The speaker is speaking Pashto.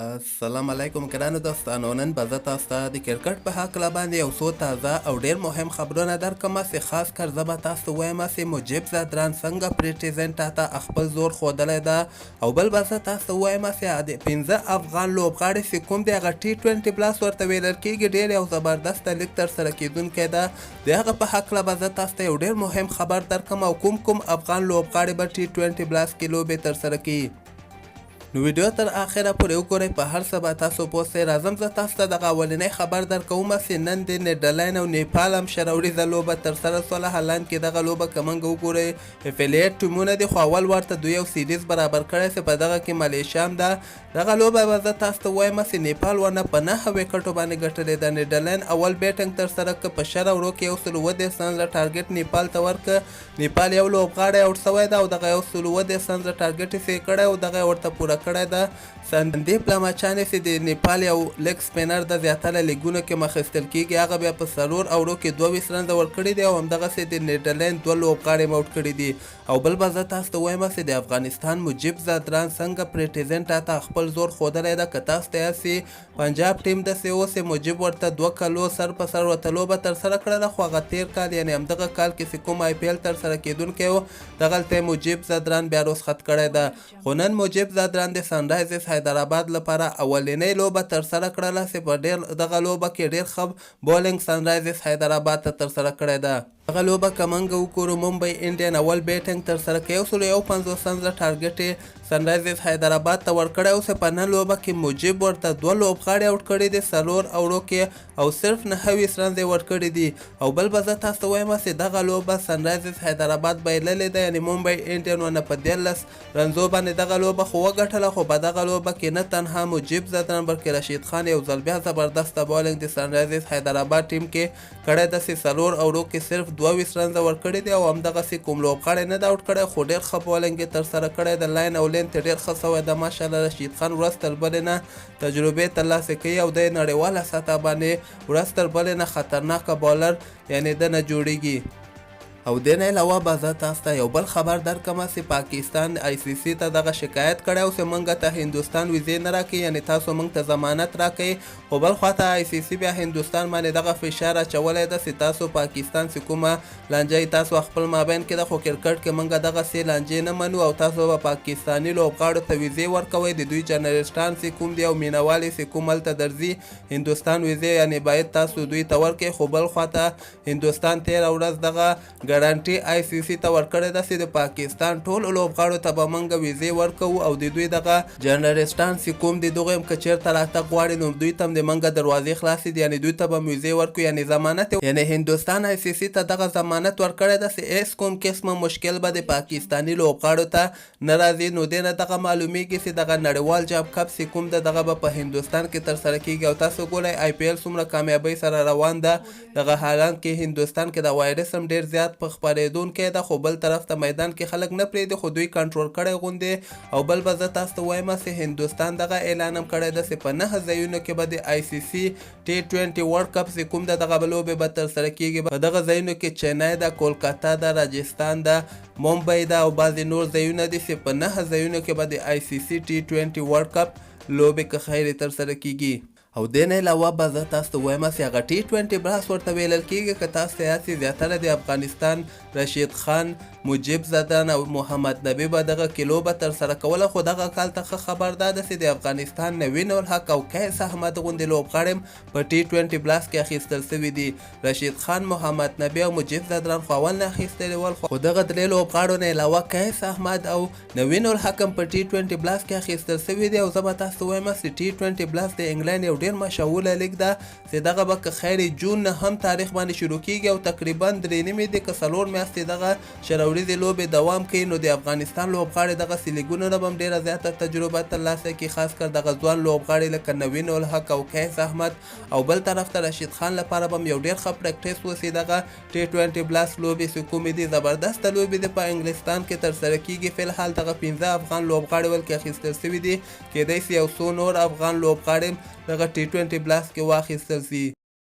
السلام علیکم ګرانو دوستانو. نن به زه تاسو ته د کرکټ په هکله باندې یو څو تازه او ډیر مهم خبرونه درکړم چې خاص کر زه به تاسو ته وایم چې مجیب زدران څنګه پریټیزنټ ته خپل زور ښودلی ده، او بل به زه تاسو ته وایم چې د 15 افغان لوبغاړي چې کوم دی هغه T20 پلاس ورته ویل کېږي ډېر یو زبردسته لیګ ترسره کیدونکی ده. د هغه په هکله به زه تاسو ته یو ډېر مهم خبر درکړم او کوم افغان لوبغاړي به T20 پلاس کې لوبې ترسره کوي. نو ویډیو تر اخره پورې وګورئ، په هر څه به تاسو پوه سئ. راځم زه تاسو ته دغه اولنی خبر درکوم چې نن د نیدرلینډ او نیپال هم شروریزه لوبه ترسره سوله. حالانکې دغه لوبه که موږ وګورئ افیلیټ ټیمونه دي، خو اول ورته دوی یو سیریز برابر کړی چې په دغه کې ملیشیا هم ده. دغه لوبه به زه تاسو ته وایم چې نیپال ورنه په 9 وکټو باندې ګټلې ده. نیدرلینډ اول بیټنګ ترسره کړه، په شل اوورو کې 130 رنز ټارګټ نیپال ته ورکړه. نیپال یو لوبغاړی آوټ شوی ده او دغه 130 رنز ټارګټ یې سې کړی او دغه ورته پوره کړی ده. سندیپ لامچانې چې د نیپال یو لیګ سپینر د زیاتره لیګونو کې مخیستل کیږي، هغه بیا په څلور اوورو کې 22 رنزه ورکړي دي او همدغسې د نیدرلینډ 2 لوبغاړي هم آوټ کړي دي. او بل به زه تاسو ته وایم چې د افغانستان مجیب زدران څنګه پریټیزنټ ته خپل زور ښودلی ده. که تاسو ته یاد سي پنجاب ټیم داسې و چې مجیب ورته 2 کالو سر په سر ورته لوبه ترسره کړله، خو هغه تیر کال یعنې همدغه کال کې چې کوم IPL ترسره کیدونکی و دغلته مجیب زدران بیا رخصت کړی ده. خو نن مجیب زدران د سنرایزرز حیدرآباد لپاره اولنۍ لوبه ترسره کړله چې په ډېر دغه لوبه کې ډېر ښه بولینګ سنرایزرز حیدرآباد ته ترسره کړی ده. دغه لوبه که موږ وګورو ممبئی انډین اول بیټنګ ترسره کوي، 151 رنزه ټارګټ یې سنرایزرز حیدرآباد ته ورکړی او چې په نن لوبه کې مجیب ورته 2 لوبغاړي آوټ کړي دي 4 اوورو کې او صرف 29 رنز یې ورکړي دي. او بل به زه تاسو ته وایم چې دغه لوبه سنرایزرز حیدرآباد بایللې ده، یعنې ممبئی انډین ونه په 13 رنزو باندې دغه لوبه خو وګټله. خو په دغه لوبه کې نه تنها مجیب زدران بلکې رشید خان یو ځل بیا زبردسته بالینګ د سنرایزرز حیدرآباد ټیم کې کړی ده چې 4 اوورو کې صرف 22 رنزه ورکړي دي او همدغسې کوم لوبغاړی نه ده آوټ کړی، خو ډېر ښه بالینګ یې ترسره کړی د لاین او لین ته ډېر ښه سوی ده. ماشاءالله رشید خان ورځ تر بلې نه تجربې ترلاسه کوي او د نړیواله سطح باندې ورځ تر بلې نه خطرناکه بالر یعنې ده نه جوړیږي. او دې نه علاوه به زه تاسو ته یو بل خبر درکړم چې پاکستان ICC ته دغه شکایت کړی او چې موږ ته هندوستان ویزې نه راکوي، یعنې تاسو موږ ته ضمانت راکوي. خو بل خواته ICC بیا هندوستان باندې دغه فشار اچولی ده چې تاسو پاکستان چې کومه لانجه تاسو خپل مابین کې ده، خو کرکټ کې موږ دغسې لانجې نه منو او تاسو به پاکستاني لوبغاړو ته ویزې ورکوئ. د دوی جرنلسټان چې کوم دي او مینوال چې کوم هلته درځي هندوستان ویزې یعنې باید تاسو دوی ته ورکوئ. خو بل خواته هندوستان تېره ورځ دغه ګارانټي ICC ته ورکړې ده چې د پاکستان ټولو لوبغاړو ته به موږ ویزې ورکوو او د دوی دغه جرنلسټان چې کوم دي دغه هم که چېرته راتګ غواړي نو دوی ته هم د موږ دروازې خلاصې دي، یعنې دوی ته به ویزې ورکوو یعنې ضمانت یعنې هندوستان ICC ته دغه ضمانت ورکړی ده چې هېڅ کوم قسمه مشکل به د پاکستاني لوبغاړو ته نه راځي. نو دې نه دغه معلومیږي چې دغه نړیوال جام کپ چې کوم ده دغه به په هندوستان کې ترسره کیږي. او تاسو ګورئ IPL څومره کامیابۍ سره روان ده دغه حالانکې هندوستان کې د وایرس هم ډېر زیات په خپرېدونکی ده، خو بل طرف ته میدان کې خلک نه پرېږدي خو دوی کنټرول کړی غوندې. او بل به زه تاسو ته وایم چې هندوستان دغه اعلان هم کړی ده چې په 9 ځایونو کې به د ICC T20 ورلډ کپ چې کوم ده دغه لوبې به ترسره کیږي. په دغه ځایونو کې چینای ده، کولکاتا ده، راجستان ده، ممبئی ده او بعضې نور ځایونه دي چې په 9 ځایونو کې به د ICC T20 ورلډ کپ لوبې که خیر ترسره کیږي. او دې نه علاوه به زه تاسو ته وایم چې هغه T20 بلاس ورته ویلل کېږي. که تاسو ته یاد سي زیاتره د افغانستان رشید خان، مجیب زدران او محمد نبي به دغه کې لوبه ترسره کوله، خو دغه کال ته ښه خبر دا ده چې د افغانستان نوین الحق او قیس احمد غوندې لوبغاړي هم په T20 بلاس کې اخیستل سوي دي. رشید خان، محمد نبي او مجیب زدران خو اول نه اخیستلي ول، خو دغه درې لوبغاړو نه علاوه قیس احمد او نوین الحق هم په T20 بلاس کې اخیستل سوي دي. او زه به تاسو ته وایم چې T20 بلاس د انګلند یو ډېر مشهوره لیګ ده چې دغه به که خیر جون نه هم تاریخ باندې شروع کیږي او تقریبا 3 نیمې دي که 4 میاشتې دغه شروریزې لوبې دوام کوي. نو د افغانستان لوبغاړي دغسې لیګونو نه به هم ډېره زیاته تجربه ترلاسه کړي، خاص کر دغه ځوان لوبغاړي لکه نوین الحق او قیس احمد. او بل طرف ته رشید خان لپاره به هم یو ډېر ښه پریکټیس وسي. دغه T20 بلاس لوبې چې کومې دي زبردسته لوبې دي په انګلستان کې ترسره کیږي. فلحال دغه 15 افغان لوبغاړي ولکې اخیستل سوي دي، کیدای سي یو څو نور افغان لوبغاړي دغه T20 بلاس کې واخیستل سي.